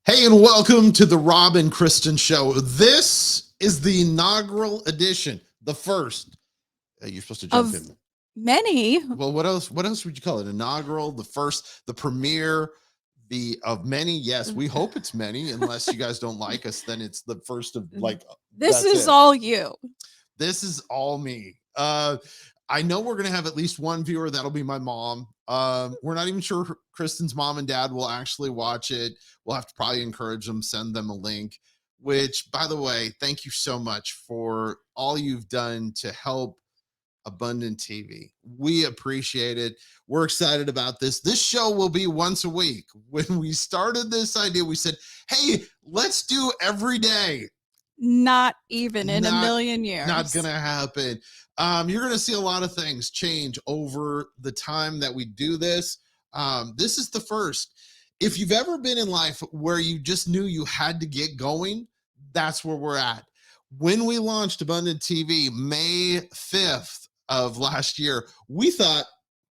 Hey, and welcome to the Rob and Kristen Show. This is the inaugural edition, the first. You're supposed to jump Of in. many. Well, what else? What else would you call it? Inaugural, the first, the premiere, the of many. Yes, we hope it's many. Unless you guys don't like us, then it's the first of This that's is it. all you. This is all me. I know we're gonna have at least one viewer. That'll be my mom. We're not even sure Kristen's mom and dad will actually watch it. We'll have to probably encourage them, send them a link. Which, by the way, thank you so much for all you've done to help Abundant TV. We appreciate it. We're excited about this. This show will be once a week. When we started this idea, we said, hey, let's do every day. Not even in a Not- million years. Not gonna happen. You're gonna see a lot of things change over the time that we do this. This is the first. If you've ever been in life where you just knew you had to get going, that's where we're at. When we launched Abundant TV May 5th of last year, we thought,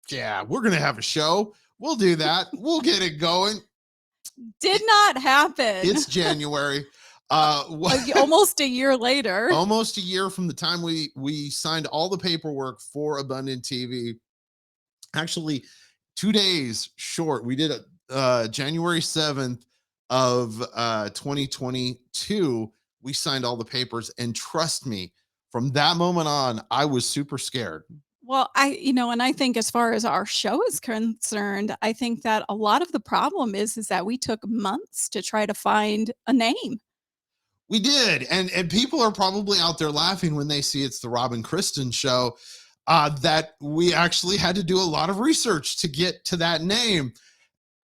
yeah, we're gonna have a show. We'll do that. We'll get it going. Did not happen. It's January. Almost a year later. Almost a year from the time we signed all the paperwork for Abundant TV. Actually, 2 days short. We did it January 7th of 2022. We signed all the papers, and trust me, from that moment on, I was super scared. Well, and I think as far as our show is concerned, I think that a lot of the problem is that we took months to try to find a name. We did, and people are probably out there laughing when they see it's the Rob and Kristen Show. That we actually had to do a lot of research to get to that name.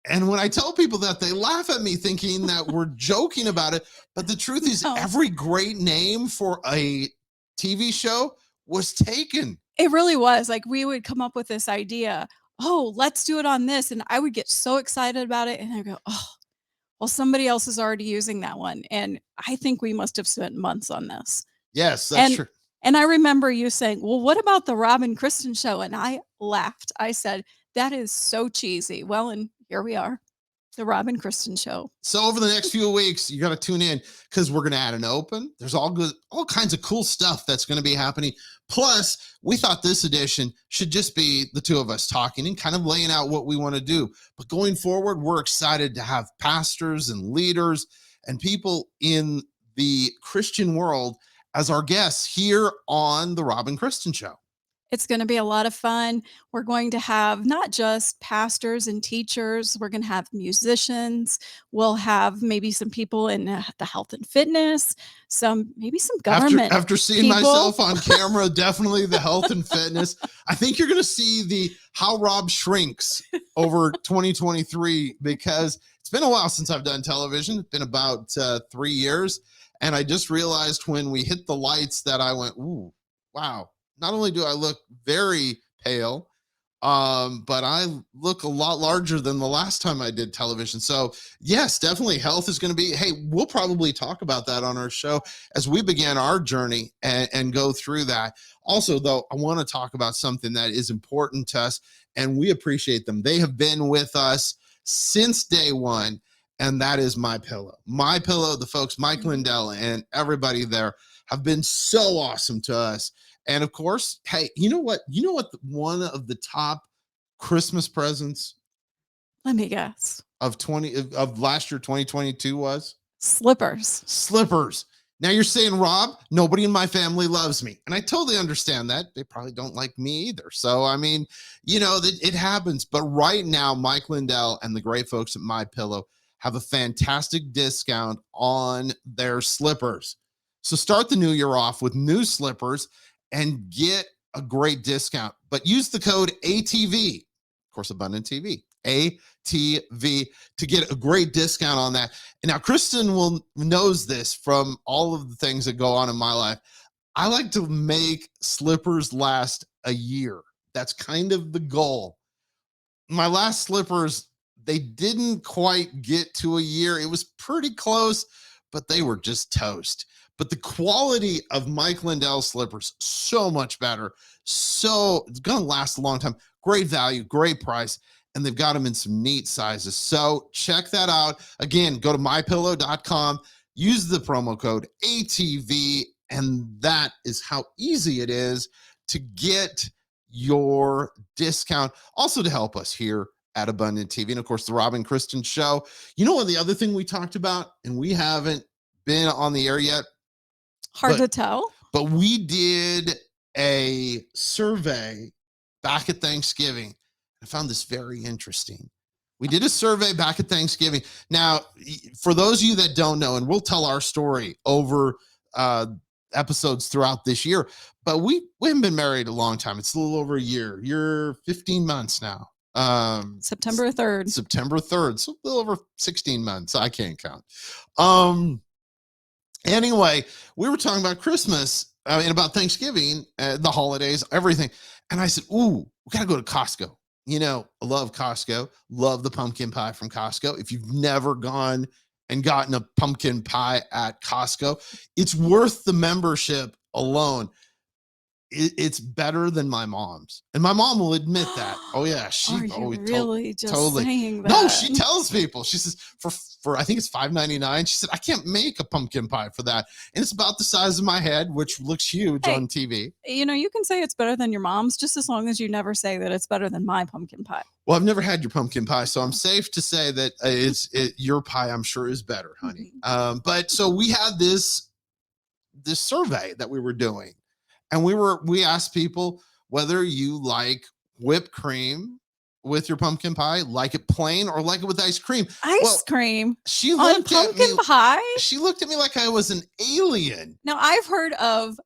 And when I tell people that, they laugh at me thinking that we're joking about it. But the truth is, every great name for a TV show was taken. It really was. Like, we would come up with this idea, oh, let's do it on this. And I would get so excited about it. And I go, oh, well, somebody else is already using that one. And I think we must have spent months on this. Yes, that's true. And I remember you saying, well, what about the Rob and Kristen Show? And I laughed. I said, that is so cheesy. Well, and here we are, the Rob and Kristen Show. So over the next few weeks, you got to tune in because we're going to add an open. There's all kinds of cool stuff that's going to be happening. Plus, we thought this edition should just be the two of us talking and kind of laying out what we want to do. But going forward, we're excited to have pastors and leaders and people in the Christian world as our guests here on the Rob and Kristen Show. It's going to be a lot of fun. We're going to have not just pastors and teachers. We're going to have musicians. We'll have maybe some people in the health and fitness, maybe some government. After seeing myself on camera, definitely the health and fitness. I think you're going to see the how Rob shrinks over 2023 because it's been a while since I've done television. It's been about 3 years. And I just realized when we hit the lights that I went, ooh, wow. Not only do I look very pale, but I look a lot larger than the last time I did television. So yes, definitely health is going to be, hey, we'll probably talk about that on our show as we begin our journey and go through that. Also, though, I want to talk about something that is important to us and we appreciate them. They have been with us since day one, and that is My Pillow. My Pillow, the folks, Mike Lindell and everybody there have been so awesome to us. And of course, hey, you know what? One of the top Christmas presents, let me guess, of last year, 2022 was slippers. Now you're saying, Rob, nobody in my family loves me. And I totally understand that. They probably don't like me either. So, I mean, it happens. But right now, Mike Lindell and the great folks at My Pillow have a fantastic discount on their slippers. So start the new year off with new slippers and get a great discount, but use the code ATV, of course, Abundant TV, ATV, to get a great discount on that. And now Kristen knows this from all of the things that go on in my life. I like to make slippers last a year. That's kind of the goal. My last slippers, they didn't quite get to a year. It was pretty close, but they were just toast. But the quality of Mike Lindell slippers, so much better. So it's going to last a long time. Great value, great price. and they've got them in some neat sizes. So check that out. Again, go to mypillow.com, use the promo code ATV, and that is how easy it is to get your discount. Also to help us here at Abundant TV. And of course, the Rob and Kristen Show. You know what, the other thing we talked about, and we haven't been on the air yet, Hard to tell. but we did a survey back at Thanksgiving. I found this very interesting. We did a survey back at Thanksgiving. Now, for those of you that don't know, and we'll tell our story over episodes throughout this year, but we haven't been married a long time. It's a little over a year. You're 15 months now. September 3rd. September 3rd. So a little over 16 months. I can't count. Anyway, we were talking about Christmas and about Thanksgiving, the holidays, everything. And I said, ooh, we got to go to Costco. You know, I love Costco, love the pumpkin pie from Costco. If you've never gone and gotten a pumpkin pie at Costco, it's worth the membership alone. It's better than my mom's, and my mom will admit that. Oh yeah, she Are you really just totally. saying that? No, she tells people. She says for I think it's $5.99. She said I can't make a pumpkin pie for that, and it's about the size of my head, which looks huge on TV. You know, you can say it's better than your mom's, just as long as you never say that it's better than my pumpkin pie. Well, I've never had your pumpkin pie, so I'm safe to say that your pie, I'm sure, is better, honey. But so we had this survey that we were doing. And we asked people whether you like whipped cream with your pumpkin pie, like it plain or like it with ice cream. Ice cream she on looked at pumpkin me, pie? She looked at me like I was an alien. Now, I've heard of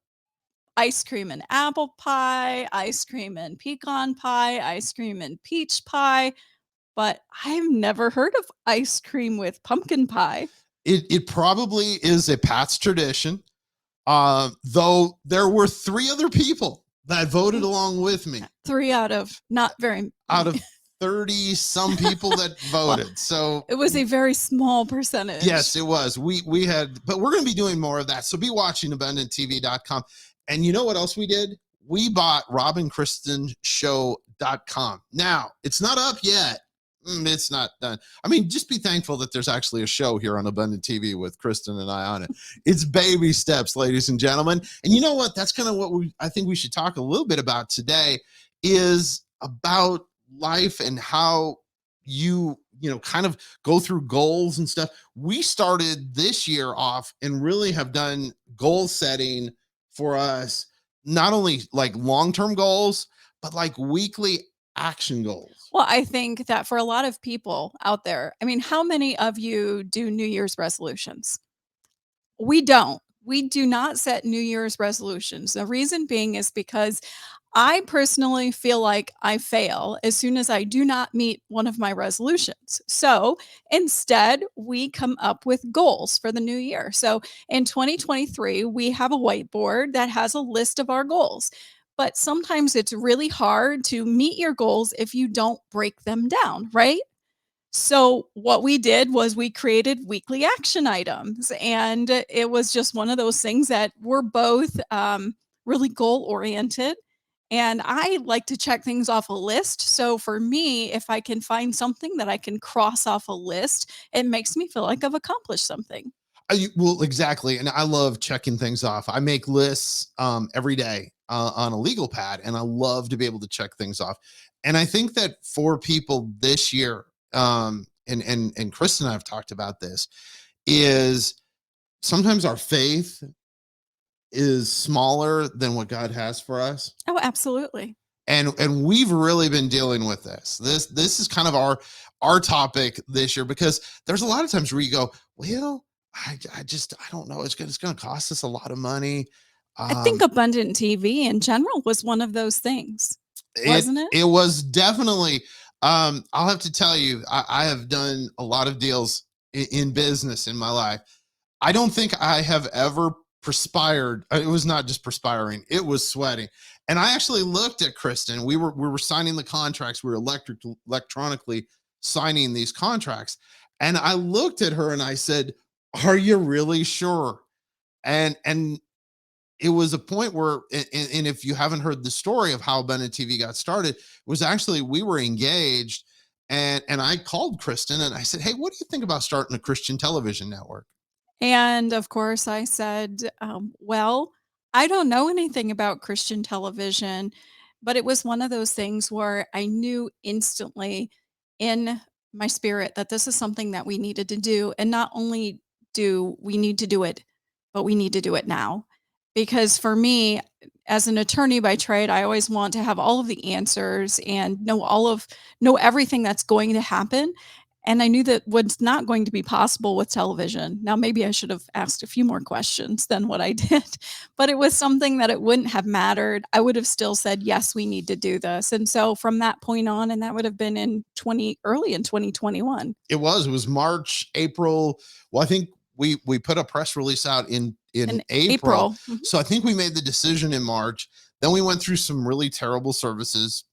ice cream and apple pie, ice cream and pecan pie, ice cream and peach pie, but I've never heard of ice cream with pumpkin pie. It probably is a Pat's tradition. Though there were 3 other people that voted along with me. 3 out of not very out of 30 some people that voted. Well, so it was a very small percentage. Yes, it was. We had, but we're going to be doing more of that. So be watching abundanttv.com. And you know what else we did? We bought robandkristenshow.com. Now, it's not up yet. It's not done. I mean, just be thankful that there's actually a show here on Abundant TV with Kristen and I on it. It's baby steps, ladies and gentlemen. And you know what? That's kind of what I think we should talk a little bit about today, is about life and how you kind of go through goals and stuff. We started this year off and really have done goal setting for us, not only like long-term goals, but like weekly action goals. Well, I think that for a lot of people out there, I mean, how many of you do New Year's resolutions? We don't. We do not set New Year's resolutions. The reason being is because I personally feel like I fail as soon as I do not meet one of my resolutions. So instead, we come up with goals for the new year. So in 2023, we have a whiteboard that has a list of our goals. But sometimes it's really hard to meet your goals if you don't break them down, right? So what we did was we created weekly action items, and it was just one of those things that we're both really goal oriented. And I like to check things off a list. So for me, if I can find something that I can cross off a list, it makes me feel like I've accomplished something. Well, exactly. And I love checking things off. I make lists every day on a legal pad, and I love to be able to check things off. And I think that for people this year, and Kristen and I have talked about this, is sometimes our faith is smaller than what God has for us. Oh, absolutely. And we've really been dealing with this. This is kind of our topic this year, because there's a lot of times where you go, well, I don't know. It's going to cost us a lot of money. I think Abundant TV in general was one of those things, wasn't it? It was definitely. I'll have to tell you, I have done a lot of deals in business in my life. I don't think I have ever perspired. It was not just perspiring; it was sweating. And I actually looked at Kristen. We were signing the contracts. We were electronically signing these contracts, and I looked at her and I said, "Are you really sure?" And it was a point where, and if you haven't heard the story of how Abundant TV got started, it was actually we were engaged, And I called Kristen and I said, "Hey, what do you think about starting a Christian television network?" And of course, I said, well, I don't know anything about Christian television, but it was one of those things where I knew instantly in my spirit that this is something that we needed to do. And not only do we need to do it, but we need to do it now. Because for me, as an attorney by trade, I always want to have all of the answers and know everything that's going to happen. And I knew that was not going to be possible with television. Now, maybe I should have asked a few more questions than what I did, but it was something that it wouldn't have mattered. I would have still said, yes, we need to do this. And so from that point on, and that would have been in early in 2021. It was March, April. Well, I think we put a press release out in In April. April. Mhm. So I think we made the decision in March. Then we went through some really terrible services.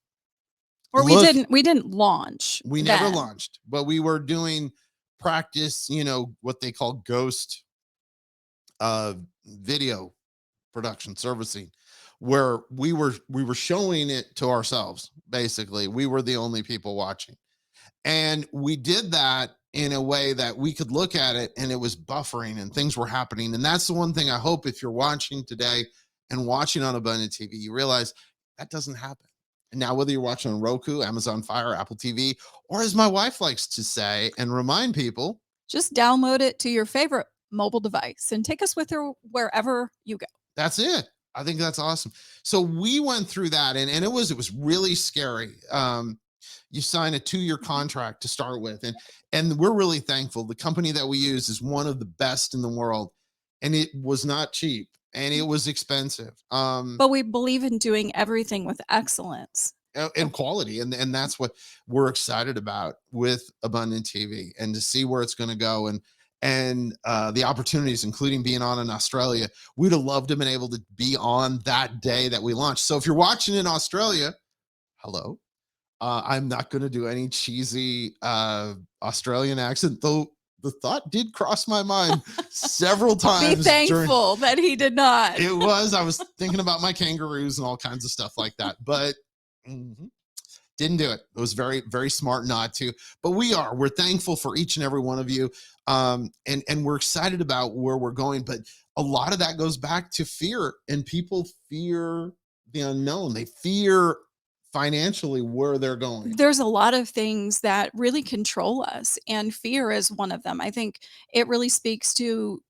Or Look, we didn't launch we never then. launched, but we were doing practice, what they call ghost uh video production servicing, where we were showing it to ourselves. Basically, we were the only people watching. And we did that in a way that we could look at it and it was buffering and things were happening. And that's the one thing I hope, if you're watching today and watching on Abundant TV, you realize that doesn't happen. And now, whether you're watching on Roku, Amazon Fire, Apple TV, or as my wife likes to say and remind people, Just download it to your favorite mobile device and take us with her wherever you go. that's it. I think that's awesome. So we went through that, and it was really scary. You sign a 2-year contract to start with, and we're really thankful. The company that we use is one of the best in the world, and it was not cheap and it was expensive. But we believe in doing everything with excellence. And quality, and that's what we're excited about with Abundant TV, and to see where it's going to go, and the opportunities, including being on in Australia. We'd have loved to have been able to be on that day that we launched. So if you're watching in Australia, hello. I'm not going to do any cheesy Australian accent, though the thought did cross my mind several Be times during. thankful that he did not. I was thinking about my kangaroos and all kinds of stuff like that, but didn't do it. It was very, very smart not to. But we're thankful for each and every one of you. And we're excited about where we're going. But a lot of that goes back to fear, and people fear the unknown. They fear financially where they're going. There's a lot of things that really control us, and fear is one of them. I think it really speaks to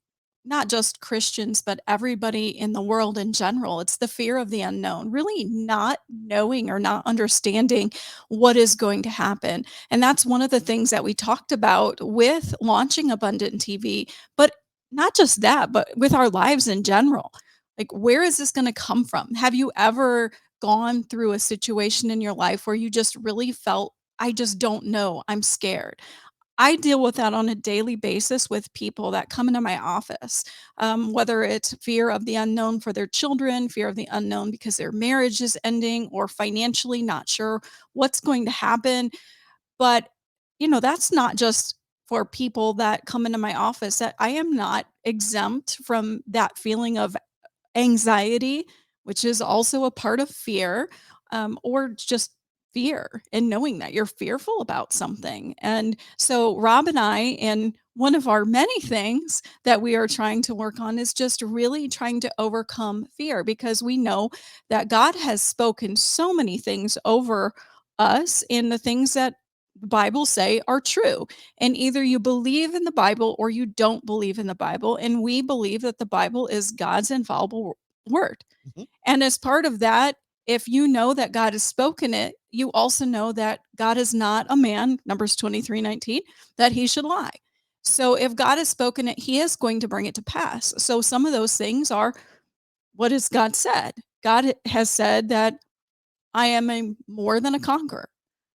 not just Christians, but everybody in the world in general. It's the fear of the unknown, really not knowing or not understanding what is going to happen. And that's one of the things that we talked about with launching Abundant TV, but not just that, but with our lives in general. Like, where is this going to come from? Have you ever gone through a situation in your life where you just really felt, I just don't know, I'm scared? I deal with that on a daily basis with people that come into my office, whether it's fear of the unknown for their children, fear of the unknown because their marriage is ending, or financially not sure what's going to happen. But, that's not just for people that come into my office. That I am not exempt from that feeling of anxiety, which is also a part of fear, or just fear and knowing that you're fearful about something. And so, Rob and I, and one of our many things that we are trying to work on is just really trying to overcome fear, because we know that God has spoken so many things over us, and the things that the Bible say are true. And either you believe in the Bible or you don't believe in the Bible. And we believe that the Bible is God's infallible word. Mhm. And as part of that, if you know that God has spoken it, you also know that God is not a man, Numbers 23:19, that he should lie. So if God has spoken it, he is going to bring it to pass. So some of those things are, what has God said? God has said that I am a more than a conqueror.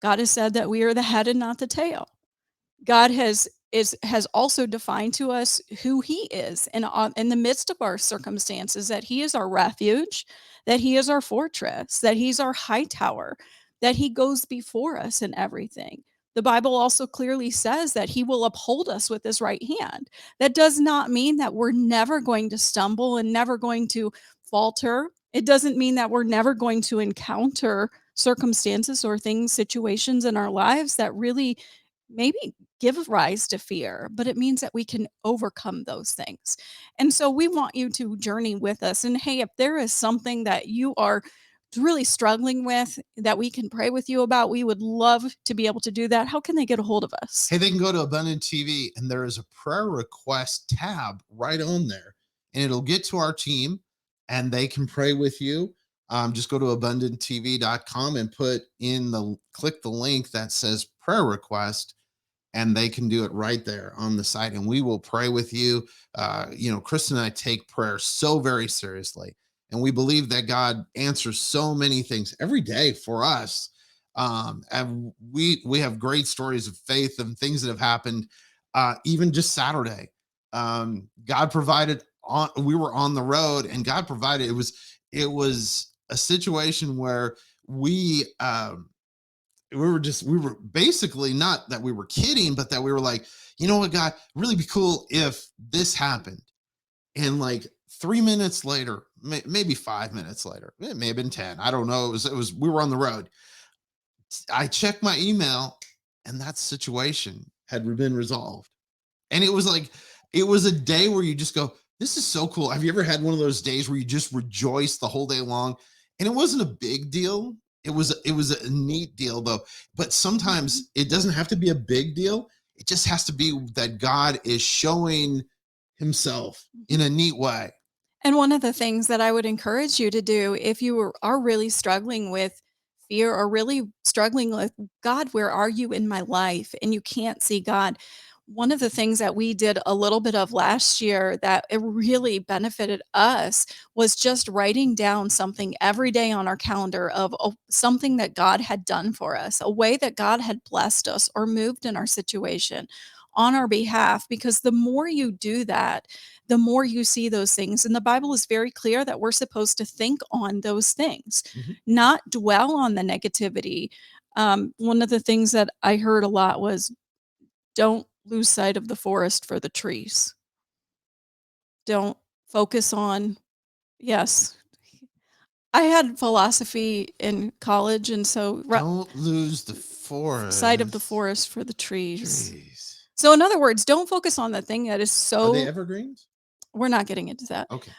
God has said that we are the head and not the tail. God has also defined to us who he is in the midst of our circumstances, that he is our refuge, that he is our fortress, that he's our high tower, that he goes before us in everything. The Bible also clearly says that he will uphold us with his right hand. That does not mean that we're never going to stumble and never going to falter It doesn't mean that we're never going to encounter circumstances or things, situations in our lives that really maybe give rise to fear, but it means that we can overcome those things. And so we want you to journey with us. And hey, if there is something that you are really struggling with that we can pray with you about, we would love to be able to do that. How can they get a hold of us? Hey, they can go to Abundant TV and there is a prayer request tab right on there, and it'll get to our team and they can pray with you. Just go to abundanttv.com and click the link that says prayer request, and they can do it right there on the site, and we will pray with you. Kristen and I take prayer so very seriously, and we believe that God answers so many things every day for us. And we have great stories of faith and things that have happened. Even just Saturday, God provided. We were on the road, and God provided. It was a situation where we we were basically, not that we were kidding, but that we were like, you know what, God, really be cool if this happened. And like 3 minutes later, maybe 5 minutes later, it may have been 10. I don't know. We were on the road. I checked my email and that situation had been resolved. And it was a day where you just go, this is so cool. Have you ever had one of those days where you just rejoice the whole day long? And it wasn't a big deal. It was a neat deal though. But sometimes it doesn't have to be a big deal. It just has to be that God is showing himself in a neat way. And one of the things that I would encourage you to do if are really struggling with fear or really struggling with God, where are you in my life? And you can't see God. One of the things that we did a little bit of last year that it really benefited us was just writing down something every day on our calendar of something that God had done for us, a way that God had blessed us or moved in our situation on our behalf. Because the more you do that, the more you see those things. And the Bible is very clear that we're supposed to think on those things, Mhm. not dwell on the negativity. One of the things that I heard a lot was don't lose sight of the forest for the trees. Don't focus on, yes. I had philosophy in college, and so Don't lose the sight of the forest. forest for the trees. Trees. So, in other words, don't focus on the thing that is Are they so. evergreens? We're not getting into that. Okay.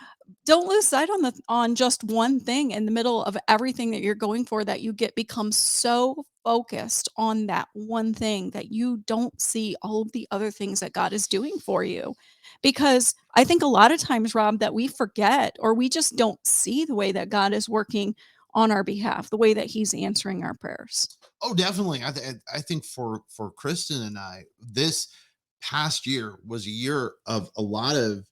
Don't lose sight on just one thing in the middle of everything that you're going for, that you become so focused on that one thing that you don't see all of the other things that God is doing for you. Because I think a lot of times, Rob, that we forget or we just don't see the way that God is working on our behalf, the way that he's answering our prayers. Oh, definitely. I think for Kristen and I, this past year was a year of a lot of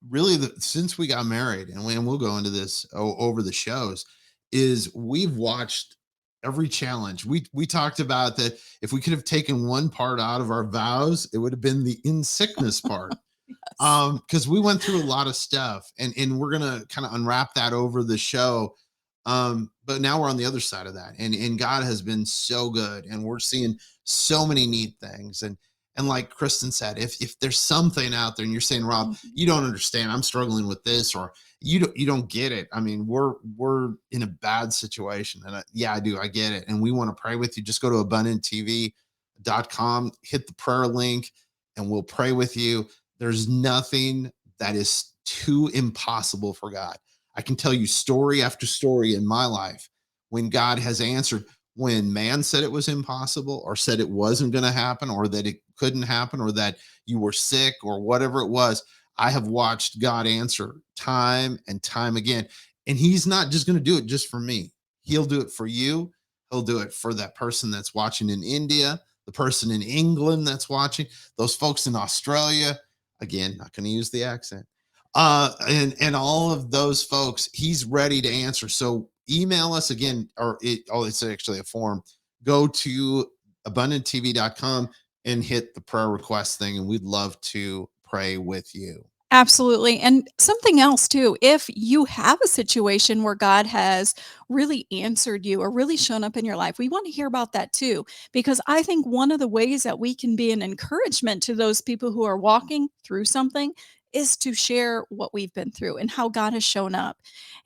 really since we got married, and we'll go into this over the shows, is we've watched every challenge. We talked about that if we could have taken one part out of our vows, it would have been the in sickness part. Yes. Because we went through a lot of stuff, and we're gonna kind of unwrap that over the show. But now we're on the other side of that, and God has been so good, and we're seeing so many neat things. And like Kristen said, if there's something out there and you're saying, Rob, Mhm. you don't understand, I'm struggling with this, or you don't get it. I mean, we're in a bad situation. And yeah, I do, I get it. And we want to pray with you. Just go to abundanttv.com, hit the prayer link, and we'll pray with you. There's nothing that is too impossible for God. I can tell you story after story in my life when God has answered, when man said it was impossible or said it wasn't going to happen or that it couldn't happen or that you were sick or whatever it was. I have watched God answer time and time again. And he's not just going to do it just for me. He'll do it for you. He'll do it for that person that's watching in India, the person in England that's watching, those folks in Australia. Again, not going to use the accent. And all of those folks, he's ready to answer. So email us again, it's actually a form. Go to abundanttv.com and hit the prayer request thing, and we'd love to pray with you. Absolutely. And something else too, if you have a situation where God has really answered you or really shown up in your life, we want to hear about that too. Because I think one of the ways that we can be an encouragement to those people who are walking through something is to share what we've been through and how God has shown up.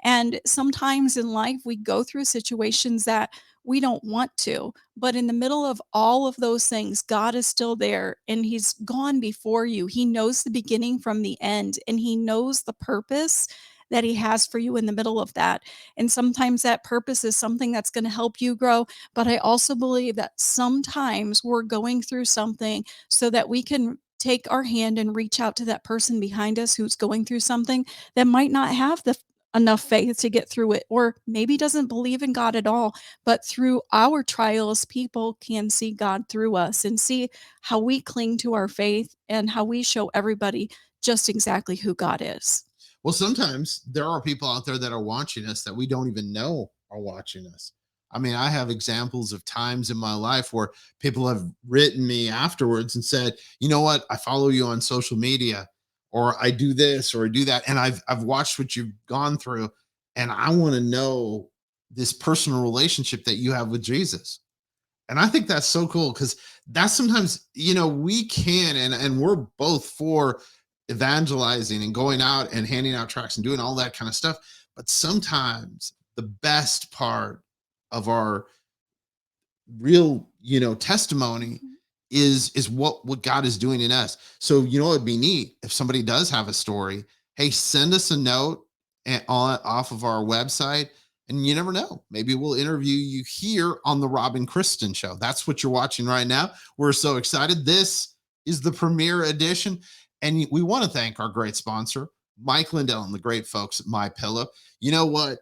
And sometimes in life, we go through situations that we don't want to, but in the middle of all of those things, God is still there and He's gone before you. He knows the beginning from the end, and He knows the purpose that He has for you in the middle of that. And sometimes that purpose is something that's going to help you grow. But I also believe that sometimes we're going through something so that we can take our hand and reach out to that person behind us who's going through something that might not have the enough faith to get through it, or maybe doesn't believe in God at all. But through our trials, people can see God through us and see how we cling to our faith and how we show everybody just exactly who God is. Well, sometimes there are people out there that are watching us that we don't even know are watching us. I mean, I have examples of times in my life where people have written me afterwards and said, "You know what? I follow you on social media, or I do this or I do that, and I've watched what you've gone through, and I want to know this personal relationship that you have with Jesus." And I think that's so cool because that's sometimes, we can, and we're both for evangelizing and going out and handing out tracts and doing all that kind of stuff. But sometimes the best part of our real, testimony is what God is doing in us. So, it'd be neat if somebody does have a story. Hey, send us a note off of our website. And you never know. Maybe we'll interview you here on the Rob and Kristen show. That's what you're watching right now. We're so excited. This is the premiere edition. And we want to thank our great sponsor, Mike Lindell, and the great folks at My Pillow. You know what?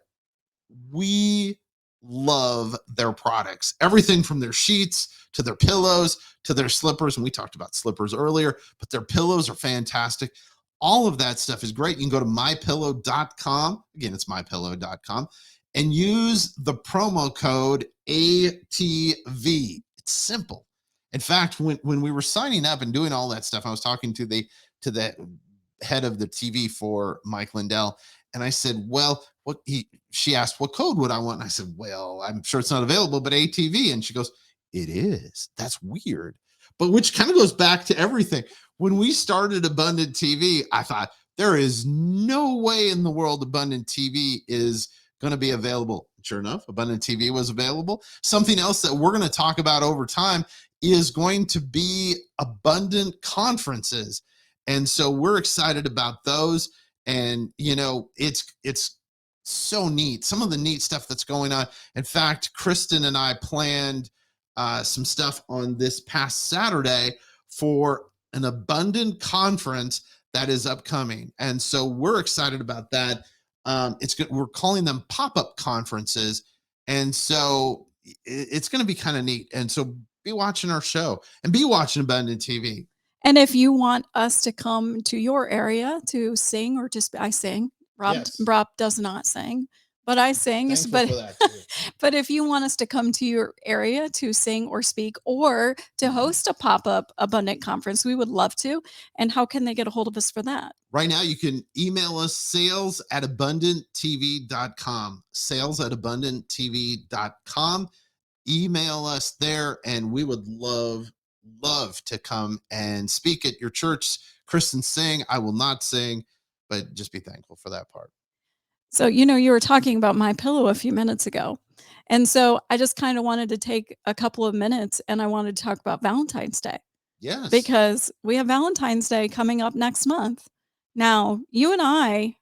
We love their products, everything from their sheets to their pillows to their slippers. And we talked about slippers earlier, but their pillows are fantastic. All of that stuff is great. You can go to mypillow.com. Again, it's mypillow.com and use the promo code ATV. It's simple. In fact, when we were signing up and doing all that stuff, I was talking to the head of the TV for Mike Lindell, and I said, "Well, she asked, what code would I want?" And I said, "Well, I'm sure it's not available, but ATV." And she goes, "It is. That's weird." But which kind of goes back to everything. When we started Abundant TV, I thought there is no way in the world Abundant TV is going to be available. Sure enough, Abundant TV was available. Something else that we're going to talk about over time is going to be Abundant conferences. And so we're excited about those. And, it's so neat. Some of the neat stuff that's going on. In fact, Kristen and I planned some stuff on this past Saturday for an Abundant conference that is upcoming. And so we're excited about that. It's good. We're calling them pop-up conferences. And so it's going to be kind of neat. And so be watching our show and be watching Abundant TV. And if you want us to come to your area to sing or just I sing, Yes. Rob does not sing, but I sing. Thankful But for that too. but if you want us to come to your area to sing or speak or to host a pop-up Abundant conference, we would love to. And how can they get a hold of us for that? Right now, you can email us sales@abundanttv.com. Sales@abundanttv.com. Email us there, and we would love to come and speak at your church. Kristen sing. I will not sing, but just be thankful for that part. So, you were talking about My Pillow a few minutes ago. And so I just kind of wanted to take a couple of minutes and I wanted to talk about Valentine's Day Yes. because we have Valentine's Day coming up next month. Now, you and I,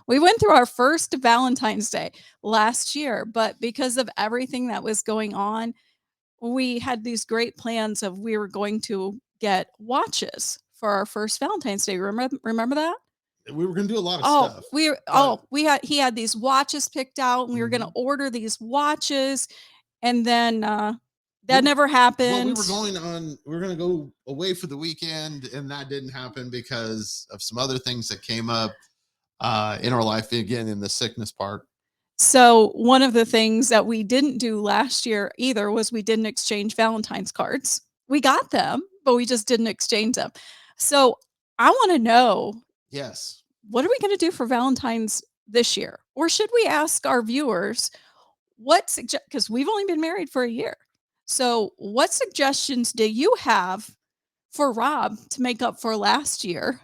we went through our first Valentine's Day last year, but because of everything that was going on, we had these great plans of we were going to get watches for our first Valentine's Day. Remember that? We were going to do a lot of Oh, stuff. we had he had these watches picked out and we were going to order these watches and then that never happened. Well, we were going to go away for the weekend and that didn't happen because of some other things that came up in our life, again, in the sickness part. So one of the things that we didn't do last year either was we didn't exchange Valentine's cards. We got them, but we just didn't exchange them. So I want to know, yes, what are we going to do for Valentine's this year? Or should we ask our viewers what because we've only been married for a year. So what suggestions do you have for Rob to make up for last year?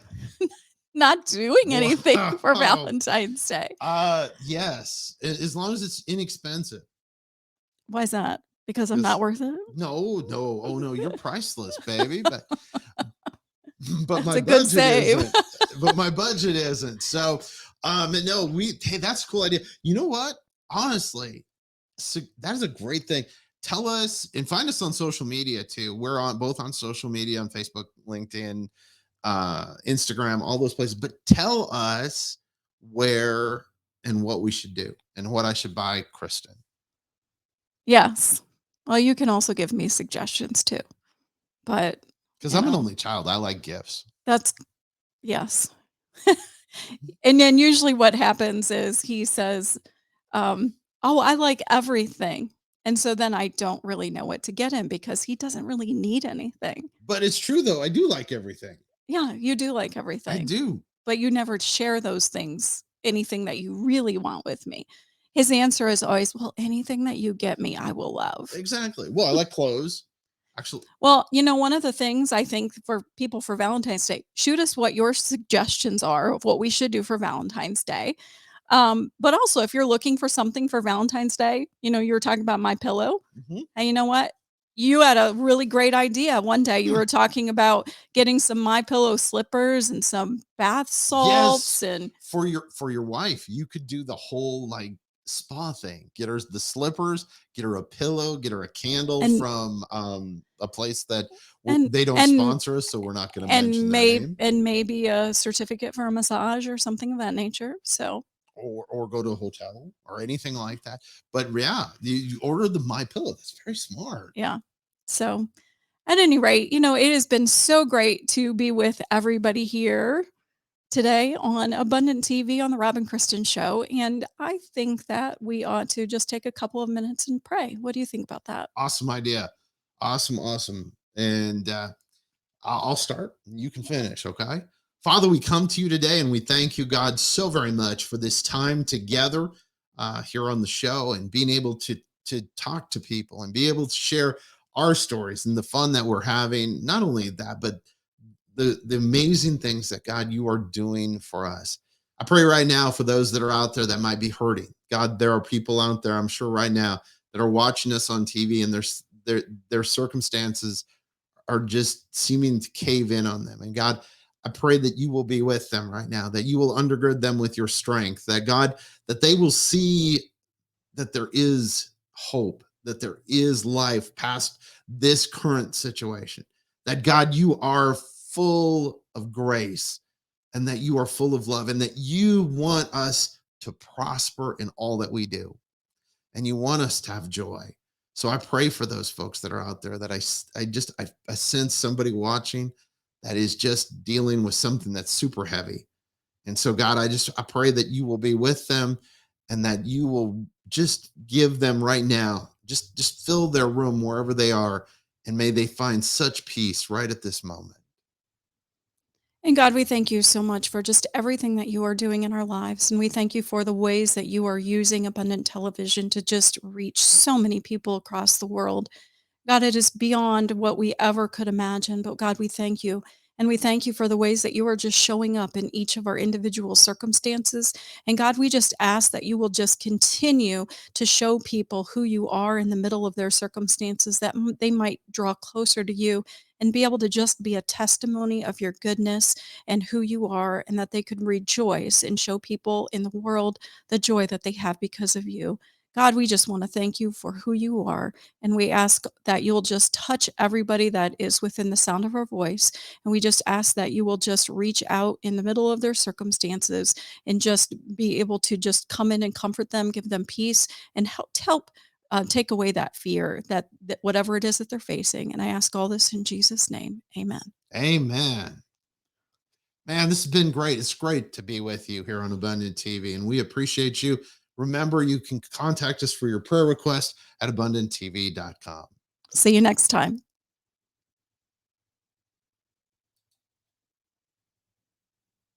not doing anything for Wow. Valentine's Day. Yes, as long as it's inexpensive. Why is that? Because I'm not Because worth it? no, oh no, you're priceless, baby. But That's my a good budget save. isn't. But my budget isn't. So, no, hey, that's a cool idea. You know what? Honestly, so that is a great thing. Tell us and find us on social media too. We're on both on social media on Facebook, LinkedIn, Instagram, all those places. But tell us where and what we should do and what I should buy, Kristen. Yes. Well, you can also give me suggestions too, but, Because you I'm an know, only child. I like gifts. that's yes. And then usually what happens is he says, "Oh, I like everything." And so then I don't really know what to get him because he doesn't really need anything. But it's true though. I do like everything. Yeah, you do like I everything, do. but you never share those things, anything that you really want with me. His answer is always, "Well, anything that you get me, I will love." Exactly. Well, I like clothes. Actually, Well, one of the things I think for people for Valentine's Day, shoot us what your suggestions are of what we should do for Valentine's Day. But also if you're looking for something for Valentine's Day, you were talking about My Pillow. mhm. And you know what? You had a really great idea. One day you were talking about getting some My Pillow slippers and some bath salts Yes, and for your wife, you could do the whole like spa thing. Get her the slippers, get her a pillow, get her a candle and from a place that and they don't and sponsor us, so we're not going to mention their name, maybe a certificate for a massage or something of that nature. So or go to a hotel or anything like that. But yeah, you order the My Pillow. That's very smart. yeah. So at any rate, it has been so great to be with everybody here today on Abundant TV on the Robin Kristen Show. And I think that we ought to just take a couple of minutes and pray. What do you think about that? Awesome idea. Awesome, awesome. And I'll start. You can finish. Okay. Father, we come to you today and we thank you, God, so very much for this time together here on the show and being able to talk to people and be able to share our stories and the fun that we're having. Not only that, but the amazing things that God you are doing for us. I pray right now for those that are out there that might be hurting. God, there are people out there, I'm sure right now, that are watching us on TV and their circumstances are just seeming to cave in on them. And God, I pray that you will be with them right now, that you will undergird them with your strength, that God, that they will see that there is hope, that there is life past this current situation, that God, you are full of grace and that you are full of love and that you want us to prosper in all that we do and you want us to have joy. So I pray for those folks that are out there that I sense somebody watching that is just dealing with something that's super heavy. And so God, I pray that you will be with them and that you will just give them right now, just fill their room wherever they are and may they find such peace right at this moment. And God, we thank you so much for just everything that you are doing in our lives. And we thank you for the ways that you are using Abundant Television to just reach so many people across the world. God, it is beyond what we ever could imagine. But God, we thank you. And we thank you for the ways that you are just showing up in each of our individual circumstances. And God, we just ask that you will just continue to show people who you are in the middle of their circumstances, that they might draw closer to you and be able to just be a testimony of your goodness and who you are, and that they could rejoice and show people in the world the joy that they have because of you. God, we just want to thank you for who you are. And we ask that you'll just touch everybody that is within the sound of our voice. And we just ask that you will just reach out in the middle of their circumstances and just be able to just come in and comfort them, give them peace, and help take away that fear that whatever it is that they're facing. And I ask all this in Jesus' name. Amen. Amen. Man, this has been great. It's great to be with you here on Abundant TV, and we appreciate you. Remember, you can contact us for your prayer request at abundanttv.com. See you next time.